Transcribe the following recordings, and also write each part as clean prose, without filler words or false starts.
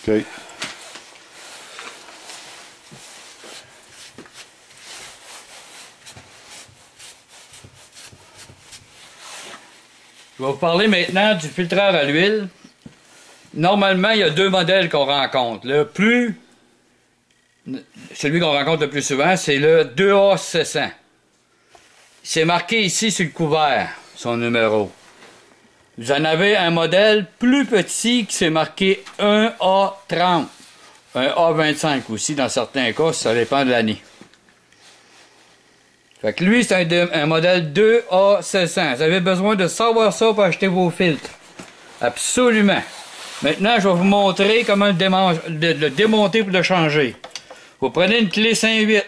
OK. Je vais vous parler maintenant du filtreur à l'huile. Normalement, il y a deux modèles qu'on rencontre. Celui qu'on rencontre le plus souvent, c'est le 2A600. C'est marqué ici sur le couvert, son numéro. Vous en avez un modèle plus petit qui s'est marqué 1A30. Un A25 aussi, dans certains cas, ça dépend de l'année. Fait que lui, c'est un modèle 2A600. Vous avez besoin de savoir ça pour acheter vos filtres. Absolument. Maintenant, je vais vous montrer comment le démonter pour le changer. Vous prenez une clé 5-8. Je sais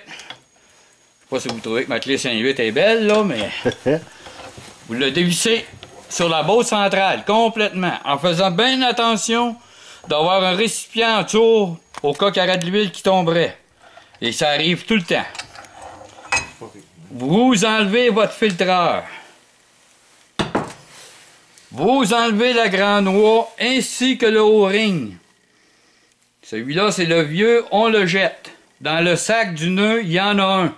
pas si vous trouvez que ma clé 5-8 est belle, là, mais... vous le dévissez sur la bosse centrale, complètement, en faisant bien attention d'avoir un récipient autour au cas qu'il y aurait de l'huile qui tomberait. Et ça arrive tout le temps. Vous enlevez votre filtreur. Vous enlevez la grande noix ainsi que le O-ring. Celui-là, c'est le vieux, on le jette. Dans le sac du nœud, il y en a un.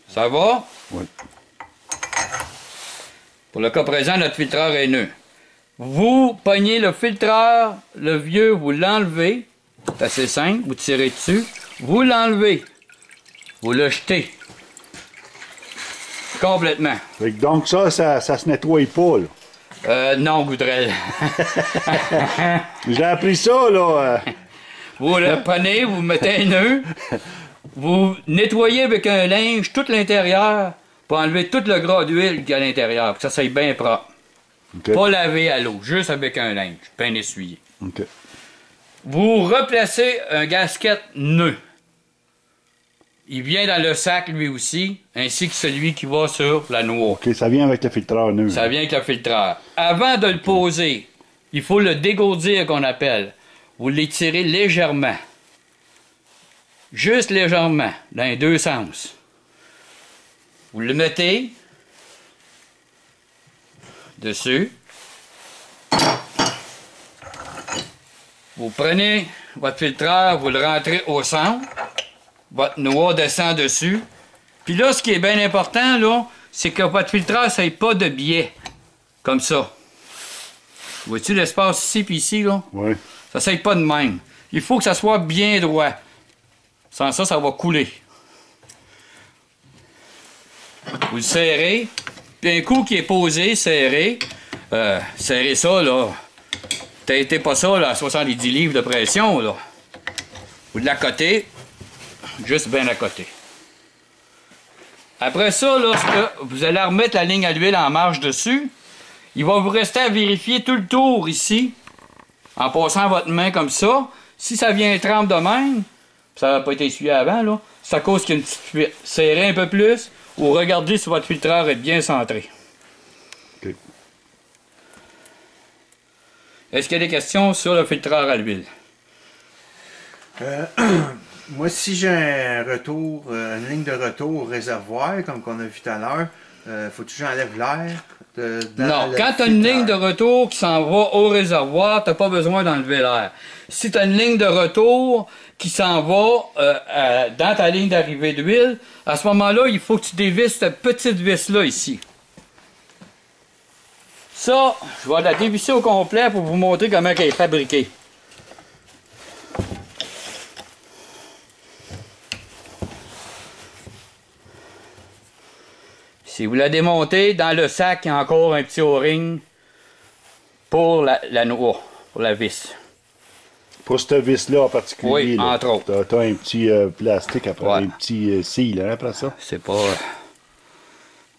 Ça va? Oui. Pour le cas présent, notre filtreur est neuf. Vous pognez le filtreur, le vieux, vous l'enlevez. C'est assez simple, vous tirez dessus. Vous l'enlevez. Vous le jetez. Complètement. Fait que donc ça se nettoie pas, là. Non, Goudrel. J'ai appris ça, là. Vous le prenez, vous mettez un nœud. Vous nettoyez avec un linge tout l'intérieur pour enlever tout le gras d'huile qu'il y a à l'intérieur, pour que ça soit bien propre. Okay. Pas laver à l'eau, juste avec un linge, bien essuyé. OK. Vous replacez un gasket nœud. Il vient dans le sac lui aussi, ainsi que celui qui va sur la noix. OK, ça vient avec le filtreur nœud. Ça vient avec le filtreur. Avant de le poser, il faut le dégourdir qu'on appelle. Vous l'étirez légèrement. Juste légèrement, dans les deux sens. Vous le mettez dessus. Vous prenez votre filtreur, vous le rentrez au centre. Votre noix descend dessus. Puis là, ce qui est bien important, là, c'est que votre filtreur, ça n'ait pas de biais. Comme ça. Vois-tu l'espace ici puis ici, là? Oui. Ça ne s'aide pas de même. Il faut que ça soit bien droit. Sans ça, ça va couler. Vous le serrez. Puis un coup qui est posé, serré. Serrez ça, là. T'as pas ça, là, à 70 livres de pression, là. Vous l'accotez. Juste bien à côté. Après ça, là, vous allez remettre la ligne à l'huile en marche dessus. Il va vous rester à vérifier tout le tour ici, en passant votre main comme ça. Si ça vient trempe de même, ça n'a pas été essuyé avant, là, c'est à cause qu'il y a une petite fuite. Serrez un peu plus ou regardez si votre filtreur est bien centré. OK. Est-ce qu'il y a des questions sur le filtreur à l'huile? Moi, si j'ai un retour, une ligne de retour au réservoir, comme qu'on a vu tout à l'heure, faut-tu que j'enlève l'air? Non, quand tu as une ligne de retour qui s'en va au réservoir, tu n'as pas besoin d'enlever l'air. Si tu as une ligne de retour qui s'en va dans ta ligne d'arrivée d'huile, à ce moment-là, il faut que tu dévisses cette petite vis-là ici. Ça, je vais la dévisser au complet pour vous montrer comment elle est fabriquée. Si vous la démontez, dans le sac, il y a encore un petit O-ring pour la noix, pour la vis. Pour cette vis-là en particulier. Oui, là, entre autres. T'as un petit plastique après, Ouais. un petit seal hein, après ça. C'est pas...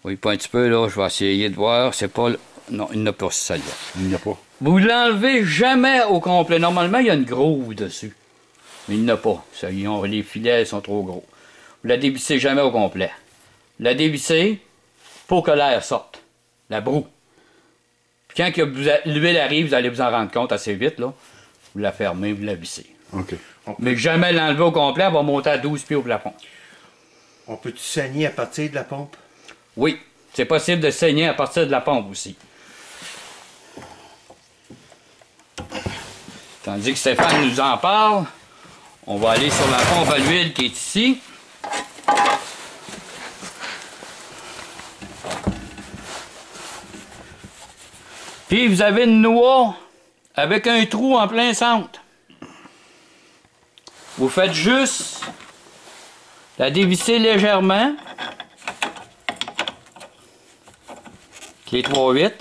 oui, pas un petit peu, là. Je vais essayer de voir. C'est pas... Non, il n'y en a pas, celle-là. Il n'y a pas. Vous l'enlevez jamais au complet. Normalement, il y a une groove dessus. Mais il n'y en a pas. Ça, les filets sont trop gros. Vous la dévissez jamais au complet. La dévissez pour que l'air sorte. La broue. Puis quand l'huile arrive, vous allez vous en rendre compte assez vite, là. Vous la fermez, vous la vissez. OK. Mais jamais l'enlever au complet, elle va monter à 12 pieds au plafond. On peut-tu saigner à partir de la pompe? Oui, c'est possible de saigner à partir de la pompe aussi. Tandis que Stéphane nous en parle, on va aller sur la pompe à l'huile qui est ici. Puis vous avez une noix avec un trou en plein centre. Vous faites juste la dévisser légèrement. Qui est 3/8.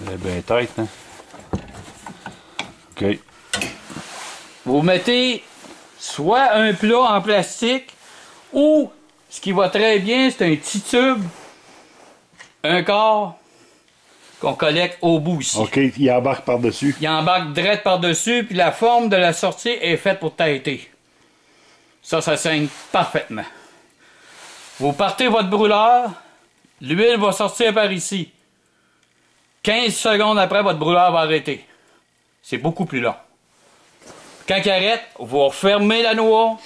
Elle est bien tête, hein? OK. Vous mettez soit un plat en plastique ou, ce qui va très bien, c'est un petit tube, un quart, qu'on collecte au bout ici. OK, il embarque par-dessus. Il embarque direct par-dessus, puis la forme de la sortie est faite pour têter. Ça saigne parfaitement. Vous partez votre brûleur, l'huile va sortir par ici. 15 secondes après, votre brûleur va arrêter. C'est beaucoup plus long. Quand il arrête, vous refermez la noix,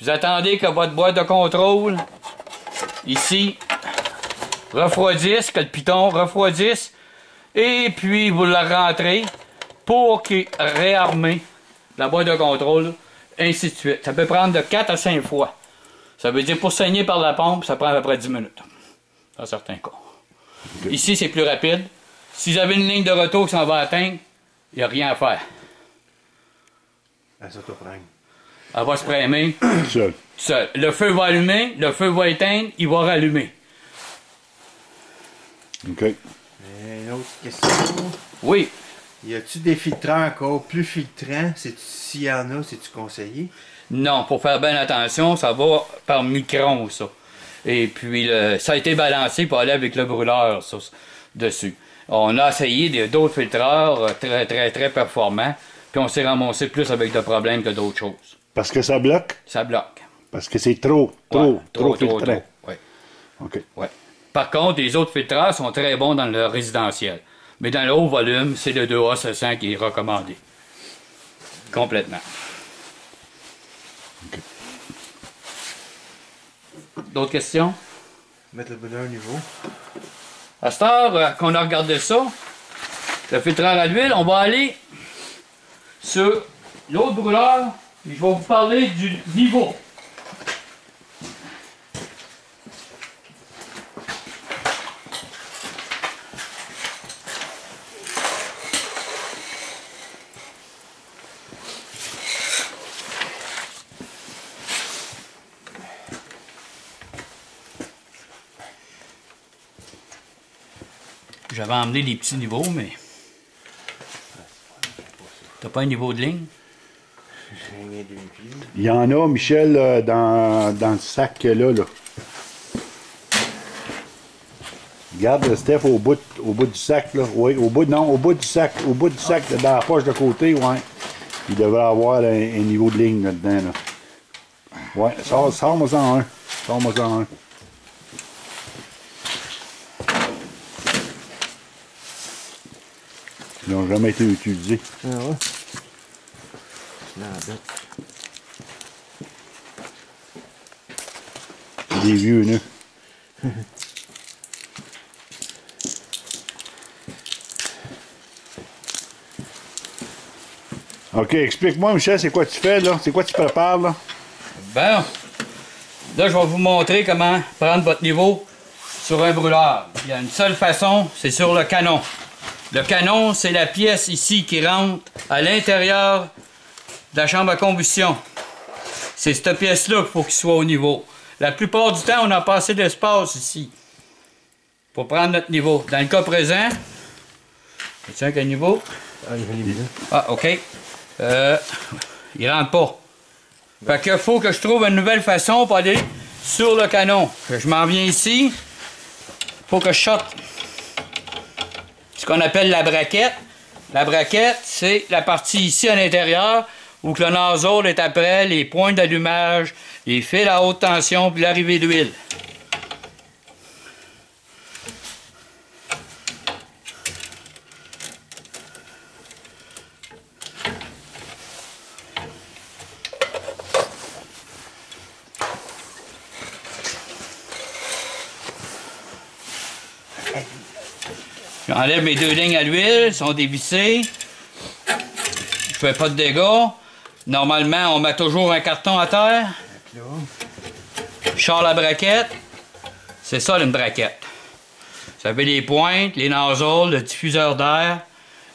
vous attendez que votre boîte de contrôle, ici, refroidisse, que le piton refroidisse, et puis vous la rentrez pour qu'il réarme la boîte de contrôle, ainsi de suite. Ça peut prendre de 4 à 5 fois. Ça veut dire pour saigner par la pompe, ça prend à peu près 10 minutes, dans certains cas. Okay. Ici, c'est plus rapide. Si vous avez une ligne de retour qui s'en va atteindre, il n'y a rien à faire. Elle s'auto-prime. Elle va se primer. Seul. Seul. Le feu va allumer, le feu va éteindre, il va rallumer. OK. Une autre question. Oui. Y a-tu des filtreurs encore plus filtrants? S'il y en a, c'est-tu conseillé? Non, pour faire bien attention, ça va par micron, ça. Et puis, ça a été balancé pour aller avec le brûleur, ça, dessus. On a essayé d'autres filtreurs très performants, puis on s'est ramassé plus avec de problèmes que d'autres choses. Parce que ça bloque? Ça bloque. Parce que c'est trop filtrant. Oui. OK. Ouais. Par contre, les autres filtreurs sont très bons dans le résidentiel. Mais dans le haut volume, c'est le 2A 700 qui est recommandé. Complètement. OK. D'autres questions? Mettre le bonheur au niveau. À cette heure qu'on a regardé ça, le filtreur à l'huile, on va aller sur l'autre brûleur et je vais vous parler du niveau. J'avais emmené des petits niveaux, mais... T'as pas un niveau de ligne? Il y en a, Michel, dans le sac là. Regarde, Steph, au bout du sac, là. Oui, au bout du sac, dans la poche de côté, ouais. Il devrait avoir un niveau de ligne là-dedans, là. Ouais, sors-moi-en un. Sors-moi-en un. Ils n'ont jamais été utilisés. Ah ouais? Non, bête. C'est des vieux nœuds. OK, explique-moi, Michel, c'est quoi tu fais, là? C'est quoi tu prépares, là? Ben, là, je vais vous montrer comment prendre votre niveau sur un brûleur. Il y a une seule façon, c'est sur le canon. Le canon, c'est la pièce ici qui rentre à l'intérieur de la chambre à combustion. C'est cette pièce-là qu'il faut qu'il soit au niveau. La plupart du temps, on n'a pas assez d'espace ici pour prendre notre niveau. Dans le cas présent, tiens quel niveau? Ah, OK. Il rentre pas. Fait qu'il faut que je trouve une nouvelle façon pour aller sur le canon. Je m'en viens ici. Faut que je sorte ce qu'on appelle la braquette. La braquette, c'est la partie ici à l'intérieur où que le nozzle est après les points d'allumage, les fils à haute tension puis l'arrivée d'huile. J'enlève mes 2 lignes à l'huile, elles sont dévissées. Je fais pas de dégâts. Normalement, on met toujours un carton à terre. Je sors la braquette. C'est ça, une braquette. Vous avez les pointes, les nozzles, le diffuseur d'air,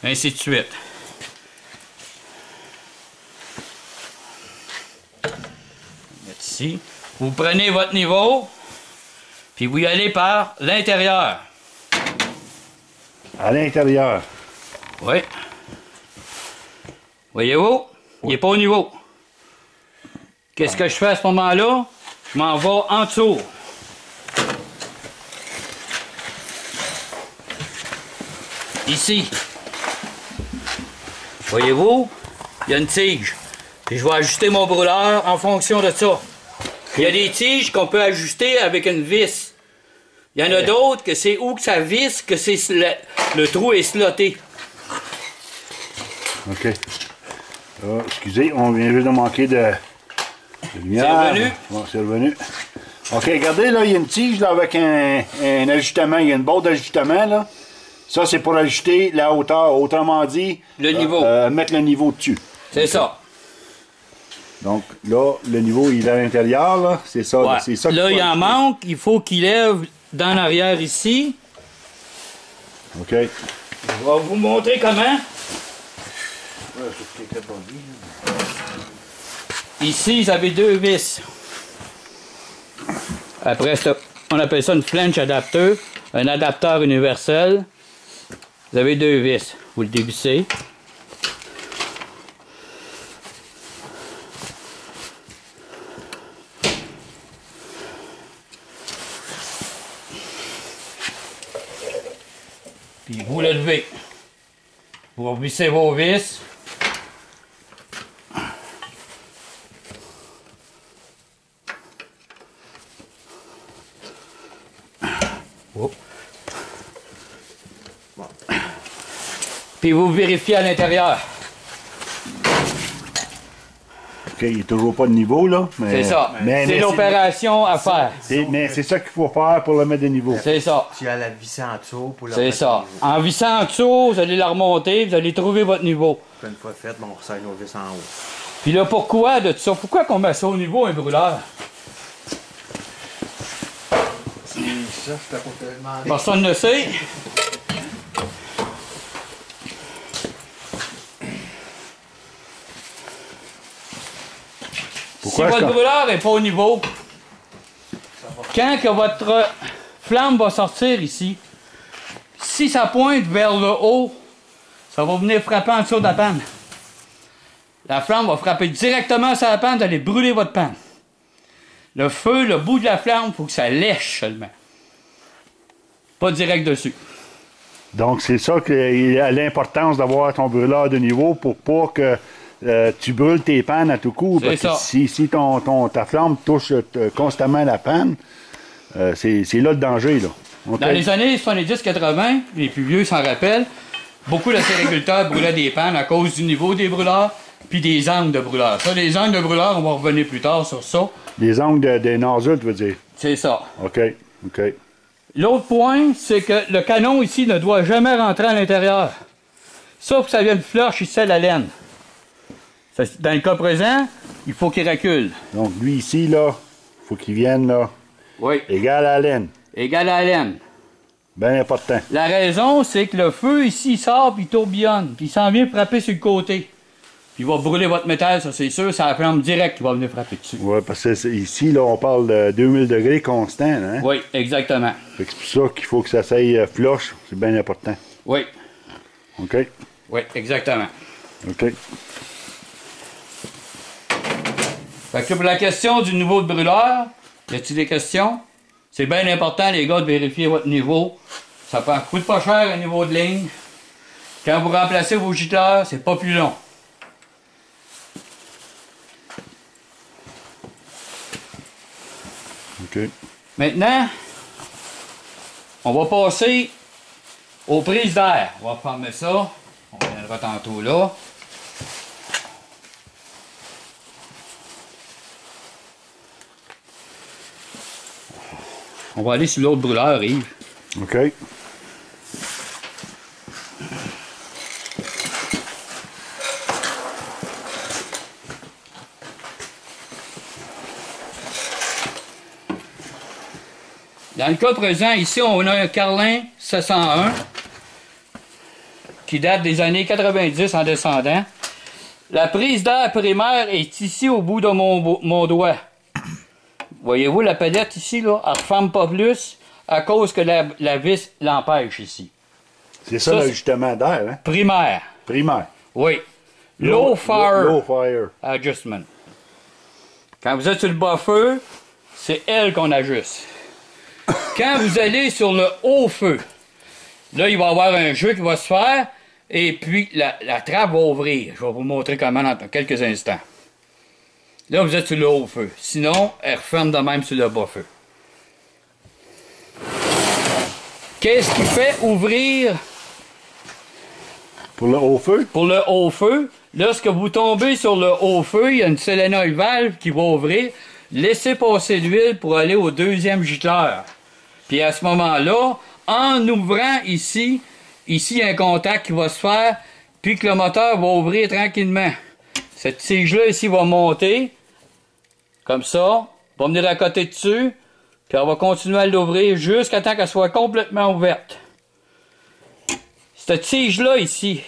ainsi de suite. Ici. Vous prenez votre niveau, puis vous y allez par l'intérieur. À l'intérieur. Oui. Voyez-vous? Il n'est pas au niveau. Qu'est-ce que je fais à ce moment-là? Je m'en vais en dessous. Ici. Voyez-vous? Il y a une tige. Puis je vais ajuster mon brûleur en fonction de ça. Il y a des tiges qu'on peut ajuster avec une vis. Il y en a d'autres que c'est où que ça visse que c'est le trou est slotté. OK. Ah, excusez, on vient juste de manquer de lumière. C'est revenu? Bon, c'est revenu. OK, regardez, là, il y a une tige là, avec un ajustement. Il y a une barre d'ajustement, là. Ça, c'est pour ajuster la hauteur. Autrement dit, Le niveau. mettre le niveau dessus. C'est ça. Donc, là, le niveau, il est à l'intérieur, là. C'est ça. Ouais. C'est ça Là, il en manque. Il faut qu'il lève dans l'arrière ici. OK. Je vais vous montrer comment. Ici, vous avez 2 vis. Après, on appelle ça une flange adapteur, un adapteur universel. Vous avez 2 vis. Vous le dévissez. Puis vous le levez. Vous vissez vos vis. Puis vous vérifiez à l'intérieur. OK, il n'est toujours pas de niveau, là. C'est ça. Mais C'est l'opération à faire. Mais c'est ça qu'il faut faire pour le mettre de niveau. C'est ça. Tu as la visser en dessous pour la C'est mettre ça. au niveau. En vissant en dessous, vous allez la remonter, vous allez trouver votre niveau. Puis une fois fait, on resserre nos vis en haut. Puis là, pourquoi de tout ça? Pourquoi qu'on met ça au niveau, un brûleur? C'est ça, je t'ai pas te demander. Personne ne sait. Pourquoi si est-ce votre brûleur n'est pas au niveau, quand que votre flamme va sortir ici, si ça pointe vers le haut, ça va venir frapper en dessous de la panne. La flamme va frapper directement sur la panne, vous allez brûler votre panne. Le feu, le bout de la flamme, il faut que ça lèche seulement. Pas direct dessus. Donc, c'est ça qu'il y a l'importance d'avoir ton brûleur de niveau pour pas que tu brûles tes pannes à tout coup. Parce ça. que si ta flamme touche constamment la panne, c'est là le danger. Là. OK? Dans les années 70-80, les plus vieux s'en rappellent, beaucoup de sériculteurs brûlaient des pannes à cause du niveau des brûleurs puis des angles de brûleurs. Ça, les angles de brûleurs, on va revenir plus tard sur ça. Les angles des nozzles, tu veux dire? C'est ça. OK, OK. L'autre point, c'est que le canon ici ne doit jamais rentrer à l'intérieur. Sauf que ça vienne flush ici à la laine. Dans le cas présent, il faut qu'il recule. Donc, lui ici, là, il faut qu'il vienne, là, Oui. égal à la laine. Égal à la laine. Bien important. La raison, c'est que le feu ici il sort puis il tourbillonne. Puis il s'en vient frapper sur le côté. Puis il va brûler votre métal, ça c'est sûr. C'est la flamme directe qui va venir frapper dessus. Oui, parce que ici, là, on parle de 2000 degrés constant. Hein? Oui, exactement. Fait que c'est pour ça qu'il faut que ça s'aille flush. C'est bien important. Oui. OK? Oui, exactement. OK. Fait que pour la question du niveau de brûleur, y a-t-il des questions? C'est bien important, les gars, de vérifier votre niveau. Ça coûte pas cher un niveau de ligne. Quand vous remplacez vos gicleurs, c'est pas plus long. OK. Maintenant, on va passer aux prises d'air. On va fermer ça. On reviendra tantôt là. On va aller sur l'autre brûleur, Yves. OK. Dans le cas présent, ici, on a un Carlin 701 qui date des années 90 en descendant. La prise d'air primaire est ici au bout de mon doigt. Voyez-vous la palette ici, là, elle ne referme pas plus à cause que la vis l'empêche ici. C'est ça l'ajustement d'air, hein? Primaire. Primaire. Oui. Low fire. Low fire. Adjustment. Quand vous êtes sur le bas feu, c'est elle qu'on ajuste. Quand vous allez sur le haut feu, là, il va y avoir un jeu qui va se faire et puis la trappe va ouvrir. Je vais vous montrer comment dans quelques instants. Là, vous êtes sur le haut feu. Sinon, elle referme de même sur le bas feu. Qu'est-ce qui fait ouvrir pour le haut feu? Pour le haut feu, lorsque vous tombez sur le haut feu, il y a une solénoïde valve qui va ouvrir. Laissez passer l'huile pour aller au deuxième gicleur. Puis à ce moment-là, en ouvrant ici, il y a un contact qui va se faire, puis que le moteur va ouvrir tranquillement. Cette tige-là ici va monter, comme ça, va venir à côté dessus, puis on va continuer à l'ouvrir jusqu'à temps qu'elle soit complètement ouverte. Cette tige-là ici,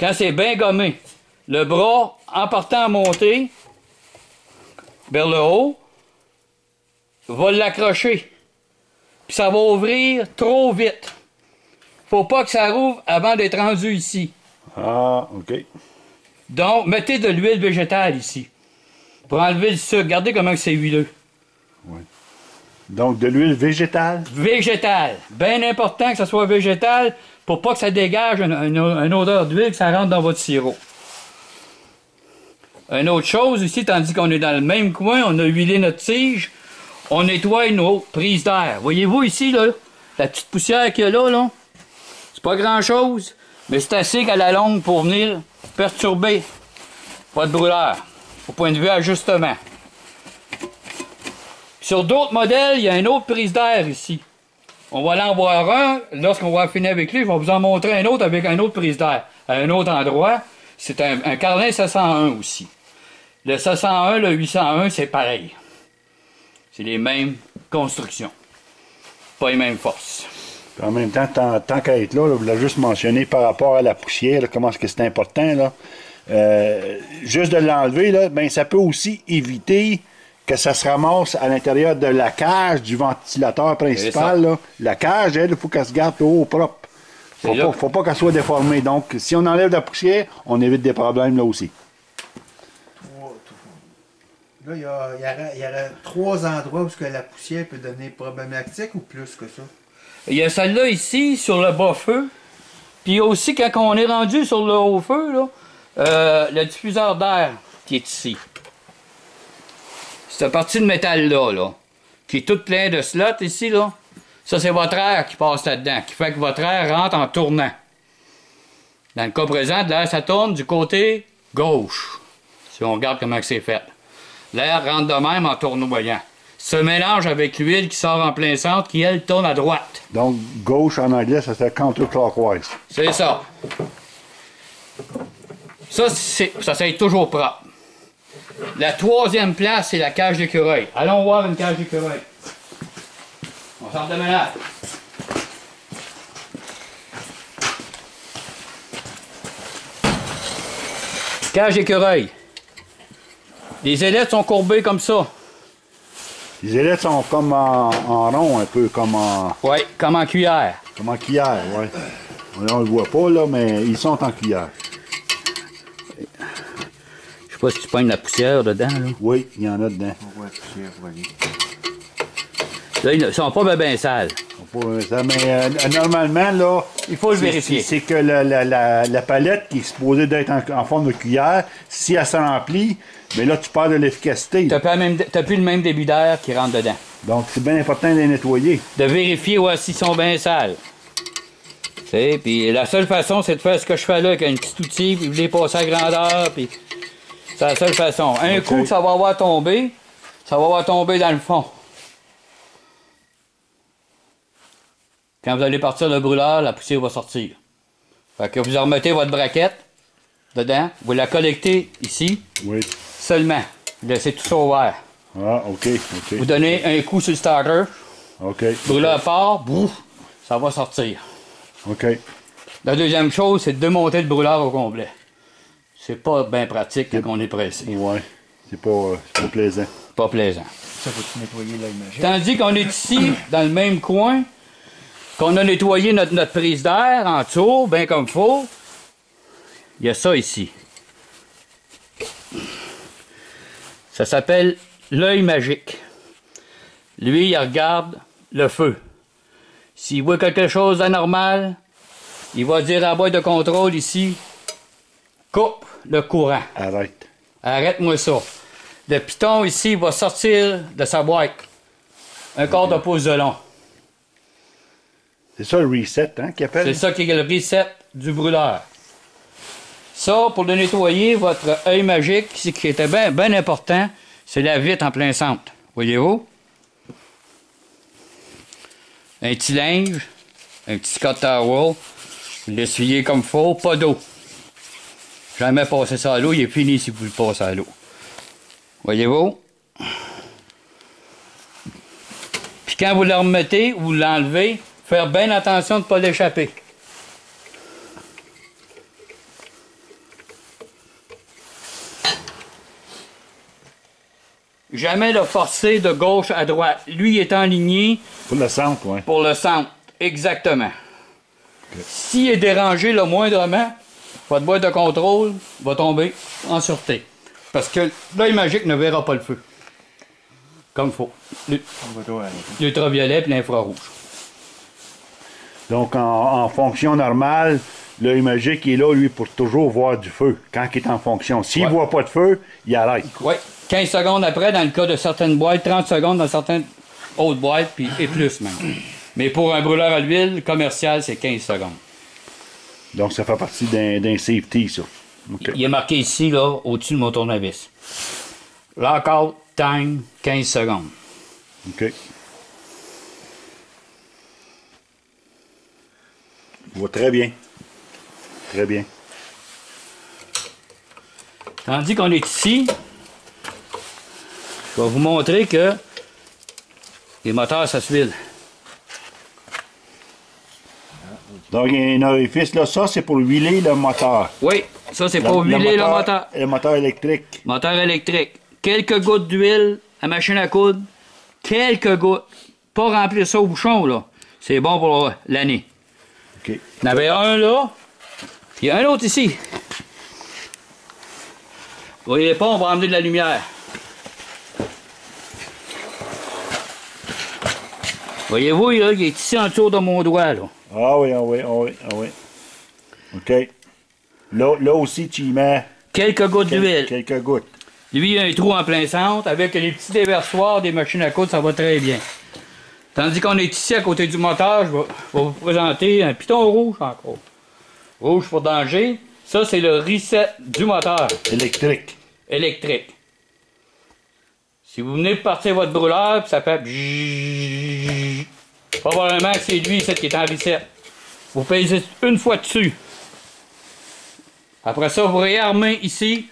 quand c'est bien gommé, le bras, en partant à monter vers le haut, va l'accrocher. Puis ça va ouvrir trop vite. Faut pas que ça rouvre avant d'être rendu ici. Ah, OK. Donc, mettez de l'huile végétale ici. Pour enlever le sucre. Regardez comment c'est huileux. Oui. Donc, de l'huile végétale? Végétale. Bien important que ça soit végétal pour pas que ça dégage une odeur d'huile, que ça rentre dans votre sirop. Une autre chose ici, tandis qu'on est dans le même coin, on a huilé notre tige, on nettoie nos prises d'air. Voyez-vous ici, là, la petite poussière qu'il y a là? C'est pas grand-chose, mais c'est assez qu'à la longue pour venir perturber votre brûleur, au point de vue ajustement. Sur d'autres modèles, il y a une autre prise d'air ici. On va aller en voir un. Lorsqu'on va finir avec lui, je vais vous en montrer un autre avec une autre prise d'air. À un autre endroit, c'est un Carlin 701 aussi. Le 701, le 801, c'est pareil. C'est les mêmes constructions. Pas les mêmes forces. Puis en même temps, tant qu'à être là, vous l'avez juste mentionné par rapport à la poussière, là, comment est-ce que c'est important. Là. Juste de l'enlever, là, ben, ça peut aussi éviter que ça se ramasse à l'intérieur de la cage du ventilateur principal. Là. La cage, elle, il faut qu'elle se garde au propre. Faut pas qu'elle soit déformée. Donc, si on enlève la poussière, on évite des problèmes là aussi. Là, il y aurait 3 endroits où la poussière peut devenir problématique ou plus que ça? Il y a celle-là ici, sur le bas-feu. Puis aussi, quand on est rendu sur le haut-feu, là, le diffuseur d'air qui est ici. Cette partie de métal-là, là, qui est toute pleine de slots ici, là, ça, c'est votre air qui passe là-dedans, qui fait que votre air rentre en tournant. Dans le cas présent, l'air, ça tourne du côté gauche, si on regarde comment c'est fait. L'air rentre de même en tournoyant. Se mélange avec l'huile qui sort en plein centre, qui, elle, tourne à droite. Donc, gauche en anglais, ça fait counterclockwise. C'est ça. Ça, c'est toujours propre. La 3e place, c'est la cage d'écureuil. Allons voir une cage d'écureuil. On sort de ménage. Cage d'écureuil. Les ailettes sont courbées comme ça. Les ailettes sont comme en rond, un peu comme en... Oui, comme en cuillère. Comme en cuillère, oui. On ne le voit pas, là, mais ils sont en cuillère. Je sais pas si tu pognes la poussière dedans, là. Oui, il y en a dedans. On voit la poussière, voyez. Là, ils ne sont pas bien sales. Mais normalement, là... Il faut le vérifier. C'est que la palette qui est supposée d'être en forme de cuillère, si elle se remplit, mais là, tu perds de l'efficacité. Tu n'as plus le même début d'air qui rentre dedans. Donc, c'est bien important de les nettoyer. De vérifier s'ils sont bien sales. Puis la seule façon, c'est de faire ce que je fais là avec un petit outil, puis les passer à grandeur, puis c'est la seule façon. Un coup, ça va avoir tombé, dans le fond. Quand vous allez partir le brûleur, la poussière va sortir. Fait que vous remettez votre braquette dedans, vous la collectez ici. Oui. Seulement. Vous laissez tout ça ouvert. Ah, OK, OK. Vous donnez un coup sur le starter, OK. le brûleur part, bouf, ça va sortir. OK. La deuxième chose, c'est de démonter le brûleur au complet. C'est pas bien pratique quand on est pressé. Ouais. C'est pas plaisant. Pas plaisant. Ça, faut-tu nettoyer l'œil magique? Tandis qu'on est ici, dans le même coin, qu'on a nettoyé notre prise d'air en dessous, bien comme il faut, il y a ça ici. Ça s'appelle l'œil magique. Lui, il regarde le feu. S'il voit quelque chose d'anormal, il va dire à la boîte de contrôle ici, coupe le courant. Arrête. Arrête-moi ça. Le piton ici va sortir de sa boîte. Un quart de pouce de long. C'est ça le reset, hein, qu'il appelle? C'est ça qui est le reset du brûleur. Ça, pour le nettoyer, votre œil magique, ce qui était bien important, c'est la vitre en plein centre. Voyez-vous? Un petit linge, un petit Scott towel, l'essuyer comme il faut, pas d'eau. Jamais passer ça à l'eau, il est fini si vous le passez à l'eau. Voyez-vous? Puis quand vous le remettez ou l'enlevez, faire bien attention de ne pas l'échapper. Jamais le forcer de gauche à droite. Lui, il est enligné Pour le centre, oui. pour le centre. Exactement. S'il est dérangé le moindrement, votre boîte de contrôle va tomber en sûreté. Parce que l'œil magique ne verra pas le feu. Comme il faut. L'ultraviolet et l'infrarouge. Donc, en fonction normale, l'œil magique est là, lui, pour toujours voir du feu quand il est en fonction. S'il ne voit pas de feu, il arrête. Oui. 15 secondes après, dans le cas de certaines boîtes, 30 secondes dans certaines autres boîtes, puis et plus même. Mais pour un brûleur à l'huile commercial, c'est 15 secondes. Donc, ça fait partie d'un safety, ça. OK. Il est marqué ici, là, au-dessus de mon tournevis. Lockout time, 15 secondes. OK. Je vois très bien. Très bien. Tandis qu'on est ici, je vais vous montrer que les moteurs, ça s'huile. Donc, il y a un orifice, là. Ça, c'est pour huiler le moteur. Oui, ça c'est pour huiler le moteur. Le moteur électrique. Moteur électrique. Quelques gouttes d'huile à machine à coudre. Quelques gouttes. Pas remplir ça au bouchon, là. C'est bon pour l'année. OK. Il y en avait un là. Il y a un autre ici. Vous voyez pas, on va emmener de la lumière. Voyez-vous, là, il est ici en dessous de mon doigt, là. Ah oui, ah oui, ah oui, ah oui. OK. Là aussi, tu y mets Quelques gouttes d'huile. quelques gouttes. Lui, il a un trou en plein centre. Avec les petits déversoirs des machines à coudre, ça va très bien. Tandis qu'on est ici à côté du moteur, je vais vous présenter un piton rouge encore. Rouge pour danger. Ça, c'est le reset du moteur Électrique. électrique. Si vous venez de partir votre brûleur, puis ça fait bzzz, probablement que c'est lui ici qui est en reset. Vous pèsez une fois dessus. Après ça, vous réarmez ici.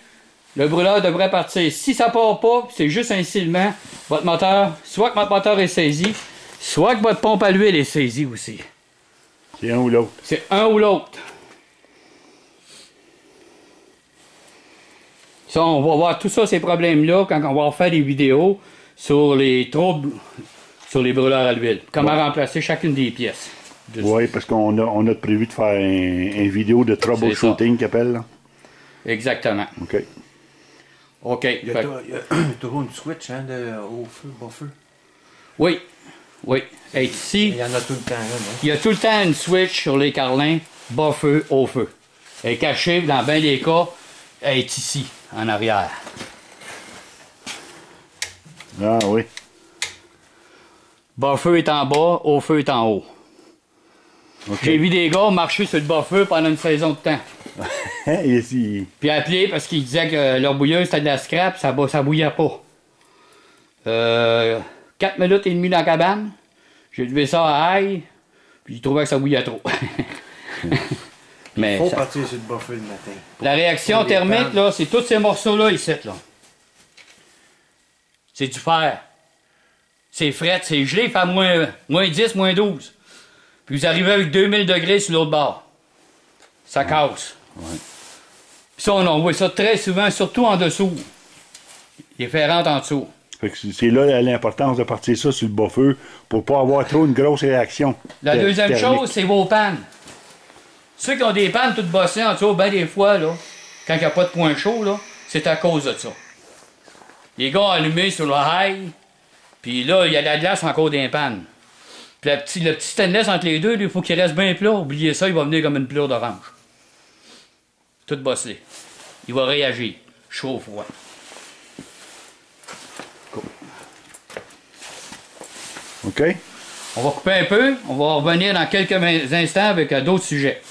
Le brûleur devrait partir. Si ça part pas, c'est juste un silement. Votre moteur, soit que votre moteur est saisi, soit que votre pompe à l'huile est saisie aussi. C'est un ou l'autre. C'est un ou l'autre. Ça, on va voir tout ça, ces problèmes-là, quand on va faire des vidéos sur les troubles sur les brûleurs à l'huile. Comment remplacer chacune des pièces. Oui, parce qu'on a prévu de faire une vidéo de troubleshooting qu'il appelle. Là. Exactement. OK. OK. Il y a toujours une switch hein, de haut feu, bas feu. Oui. Oui. Et ici, Il y en a tout le temps là. Non? il y a tout le temps une switch sur les carlins, bas feu, haut feu. Elle est cachée, dans bien les cas, elle est ici, en arrière. Ah oui. Bas feu est en bas, haut feu est en haut. OK. J'ai vu des gars marcher sur le bas feu pendant une saison de temps. Ici. Puis appeler parce qu'ils disaient que leur bouilleuse c'était de la scrap, ça bouillait pas. 4 minutes et demie dans la cabane, j'ai levé ça à ail, puis ils trouvaient que ça bouillait trop. Mais Il faut ça- partir sur le bas feu le matin. la réaction Pour les thermique, pannes. là, c'est tous ces morceaux-là ici, là. c'est du fer. C'est fret, c'est gelé, il fait à moins 10, moins 12. Puis vous arrivez avec 2000 degrés sur l'autre bord. Ça casse. Ouais. Puis ça, on voit ça très souvent, surtout en dessous. Les fer rentrent en dessous. Fait que c'est là l'importance de partir ça sur le bas feu pour pas avoir trop une grosse réaction. La deuxième thermique. chose, c'est vos pannes. Ceux qui ont des pannes toutes bossées en dessous, ben des fois, là, quand il n'y a pas de point chaud, là, c'est à cause de ça. Les gars ont allumé sur le high, puis là, il y a de la glace encore dans les pannes. Puis le petit stainless entre les deux, il faut qu'il reste bien plat. Oubliez ça, il va venir comme une pleure d'orange. Tout bossé. Il va réagir. Chaud, froid. OK? On va couper un peu. On va revenir dans quelques instants avec d'autres sujets.